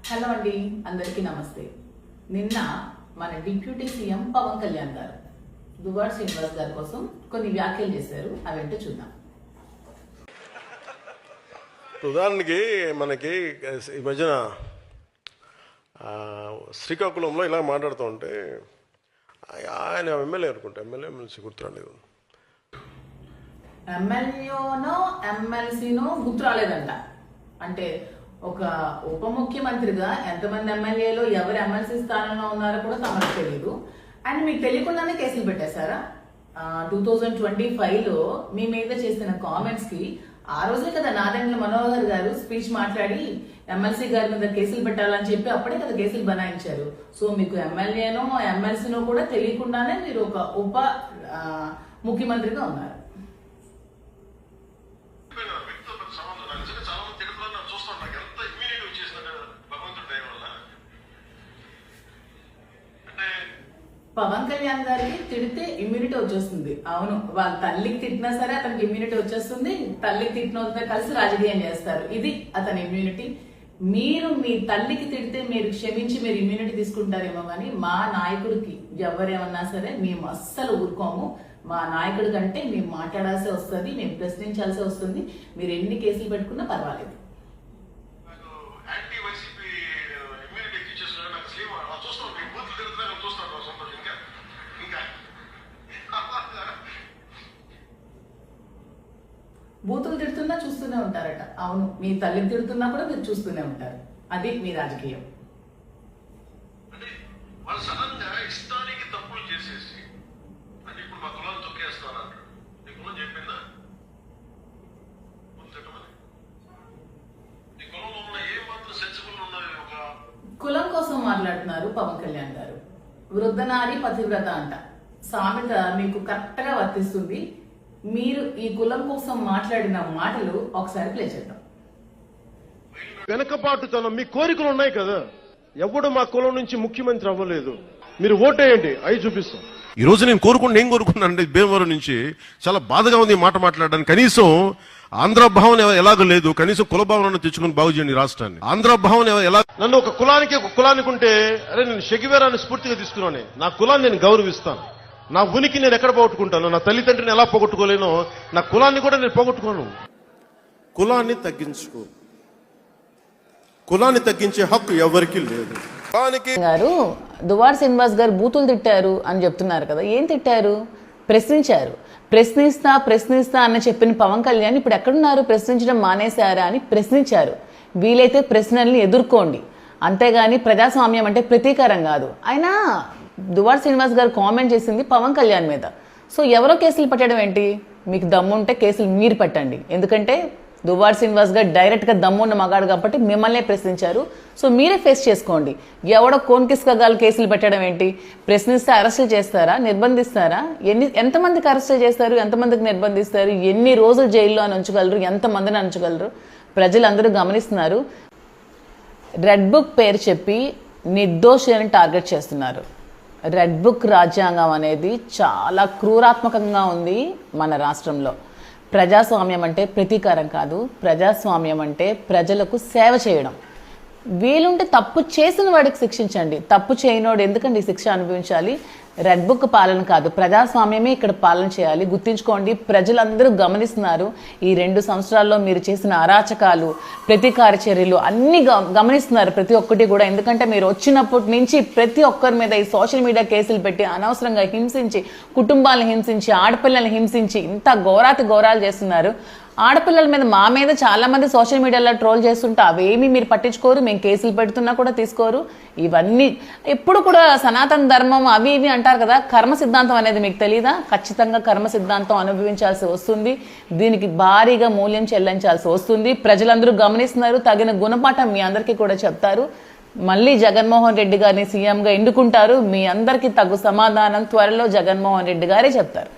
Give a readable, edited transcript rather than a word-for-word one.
Hello అండి, అందరికీ నమస్తే. నిన్న మన డిప్యూటీ సీఎం పవన్ కళ్యాణ్ గారు దువ్వాడ శ్రీనివాస్ గారి కోసం కొన్ని వ్యాఖ్యలు చేశారు. అవేంటో చూద్దాం. ఉదాహరణకి మనకి ఈ మధ్యన శ్రీకాకుళంలో ఇలా మాట్లాడుతూ ఉంటే ఆయన ఎమ్మెల్యే అనుకుంటా, ఎమ్మెల్సీ గుర్తురాలేదు, ఎమ్మెల్యేనో ఎమ్మెల్సీనో గుర్తు రాలేదంట. అంటే ఒక ఉప ముఖ్యమంత్రిగా ఎంతమంది ఎమ్మెల్యేలు ఎవరు ఎమ్మెల్సీ స్థానంలో ఉన్నారో కూడా తమకు తెలియదు. అండ్ మీకు తెలియకుండానే కేసులు పెట్టేశారా? 2025లో మీ మీద చేసిన కామెంట్స్ కి ఆ రోజే కదా నాదెండ్ల మనోహర్ గారు స్పీచ్ మాట్లాడి ఎమ్మెల్సీ గారి మీద కేసులు పెట్టాలని చెప్పి అప్పుడే కదా కేసులు బనాయించారు. సో మీకు ఎమ్మెల్యేనో ఎమ్మెల్సీనో కూడా తెలియకుండానే మీరు ఒక ఉప ముఖ్యమంత్రిగా ఉన్నారు. పవన్ కళ్యాణ్ గారికి తిడితే ఇమ్యూనిటీ వచ్చేస్తుంది. అవును, వాళ్ళ తల్లికి తిట్టినా సరే అతనికి ఇమ్యూనిటీ వచ్చేస్తుంది. తల్లికి తిట్టిన కలిసి రాజకీయం చేస్తారు. ఇది అతని ఇమ్యూనిటీ. మీరు మీ తల్లికి తిడితే మీరు క్షమించి మీరు ఇమ్యూనిటీ తీసుకుంటారేమో కానీ మా నాయకుడికి ఎవరేమన్నా సరే మేము అస్సలు ఊరుకోము. మా నాయకుడి కంటే మేము మాట్లాడాల్సి వస్తుంది, మేము ప్రశ్నించాల్సి వస్తుంది. మీరు ఎన్ని కేసులు పెట్టుకున్నా పర్వాలేదు. బూతులు తిడుతున్నా చూస్తూనే ఉంటారట. అవును, మీ తల్లిని తిడుతున్నా కూడా మీరు చూస్తూనే ఉంటారు. అది మీ రాజకీయం. కులం కోసం మాట్లాడుతున్నారు పవన్ కళ్యాణ్ గారు. వృద్ధనారి పతివ్రత అంట సామెత మీకు కరెక్ట్ గా వర్తిస్తుంది. మీరు ఈ కులం కోసం మాట్లాడిన మాటలు ఒకసారి ప్లే చేద్దాం. వెనకబాటుతనం మీ కోరికలు ఉన్నాయి కదా. ఎవడు మా కులం నుంచి ముఖ్యమంత్రి అవ్వలేదు, మీరు ఓటేయండి, అవి చూపిస్తాం. ఈ రోజు నేను కోరుకున్నానంటే భీమవరం నుంచి చాలా బాధగా ఉంది మాట మాట్లాడడానికి. కనీసం ఆంధ్ర భావన ఎలాగో లేదు, కనీసం కుల భావనను తెచ్చుకుని బాగు చేయండి రాష్ట్రాన్ని. ఆంధ్ర భావన ఎలా నన్ను ఒక కులానికి ఉంటే అరే నేను షెగివేరాన్ని స్ఫూర్తిగా తీసుకున్నాను. నా కులాన్ని నేను గౌరవిస్తాను. నా ఉనికి నేను ఎక్కడ పోగొట్టుకుంటాను, నా తల్లిదండ్రిని ఎలా పోగొట్టుకోలేనో నా కులాన్ని కూడా నేను పోగొట్టుకోను. కులాన్ని తగ్గించుకో, కులాన్ని తగ్గించే హక్కు ఎవరికి లేదు. గారు దువ్వాడ శ్రీనివాస్ గారు బూతులు తిట్టారు అని చెప్తున్నారు కదా. ఏం తిట్టారు? ప్రశ్నించారు. ప్రశ్నిస్తా అని చెప్పిన పవన్ కళ్యాణ్ ఇప్పుడు ఎక్కడున్నారు? ప్రశ్నించడం మానేశారా అని ప్రశ్నించారు. వీలైతే ప్రశ్నల్ని ఎదుర్కోండి, అంతేగాని ప్రజాస్వామ్యం అంటే ప్రతీకారం కాదు. అయినా దువ్వాడ శ్రీనివాస్ గారు కామెంట్ చేసింది పవన్ కళ్యాణ్ మీద. సో ఎవరో కేసులు పెట్టడం ఏంటి? మీకు దమ్ముంటే కేసులు మీరు పెట్టండి. ఎందుకంటే దువ్వాడ శ్రీనివాస్ గారు డైరెక్ట్ గా దమ్మున్న మగాడు కాబట్టి మిమ్మల్నే ప్రశ్నించారు. సో మీరే ఫేస్ చేసుకోండి. ఎవడో కోన్కిస్కగాలు కేసులు పెట్టడం ఏంటి? ప్రశ్నిస్తే అరెస్టులు చేస్తారా? నిర్బంధిస్తారా? ఎంతమందికి అరెస్టులు చేస్తారు? ఎంతమందికి నిర్బంధిస్తారు? ఎన్ని రోజులు జైల్లో అని ఉంచగలరు? ఎంతమందిని ఉంచగలరు? ప్రజలందరూ గమనిస్తున్నారు. రెడ్ బుక్ పేరు చెప్పి నిర్దోషులను టార్గెట్ చేస్తున్నారు. రెడ్ బుక్ రాజ్యాంగం అనేది చాలా క్రూరాత్మకంగా ఉంది మన రాష్ట్రంలో. ప్రజాస్వామ్యం అంటే ప్రతీకారం కాదు. ప్రజాస్వామ్యం అంటే ప్రజలకు సేవ చేయడం. వీలుంటే తప్పు చేసిన వాడికి శిక్షించండి, తప్పు చేయనోడు ఎందుకండి శిక్ష అనుభవించాలి? రెడ్ బుక్ పాలన కాదు, ప్రజాస్వామ్యమే ఇక్కడ పాలన చేయాలి. గుర్తుంచుకోండి, ప్రజలందరూ గమనిస్తున్నారు. ఈ 2 సంవత్సరాల్లో మీరు చేసిన అరాచకాలు, ప్రతీకార చర్యలు అన్ని గమనిస్తున్నారు ప్రతి ఒక్కటి కూడా. ఎందుకంటే మీరు వచ్చినప్పటి నుంచి ప్రతి ఒక్కరి మీద ఈ సోషల్ మీడియా కేసులు పెట్టి అనవసరంగా హింసించి, కుటుంబాలను హింసించి, ఆడపిల్లల్ని హింసించి ఇంత ఘోరాలు చేస్తున్నారు. ఆడపిల్లల మీద మా మీద చాలా మంది సోషల్ మీడియాలో ట్రోల్ చేస్తుంటే అవేమీ మీరు పట్టించుకోరు. మేము కేసులు పెడుతున్నా కూడా తీసుకోరు. ఇవన్నీ ఎప్పుడు కూడా సనాతన ధర్మం అవి ఇవి అంటారు కదా. కర్మ సిద్ధాంతం అనేది మీకు తెలీదా? ఖచ్చితంగా కర్మ సిద్ధాంతం అనుభవించాల్సి వస్తుంది. దీనికి భారీగా మూల్యం చెల్లించాల్సి వస్తుంది. ప్రజలందరూ గమనిస్తున్నారు. తగిన గుణపాఠం మీ అందరికీ కూడా చెప్తారు. మళ్ళీ జగన్మోహన్ రెడ్డి గారిని సీఎంగా ఎన్నుకుంటారు. మీ అందరికీ తగు సమాధానం త్వరలో జగన్మోహన్ రెడ్డి గారే చెప్తారు.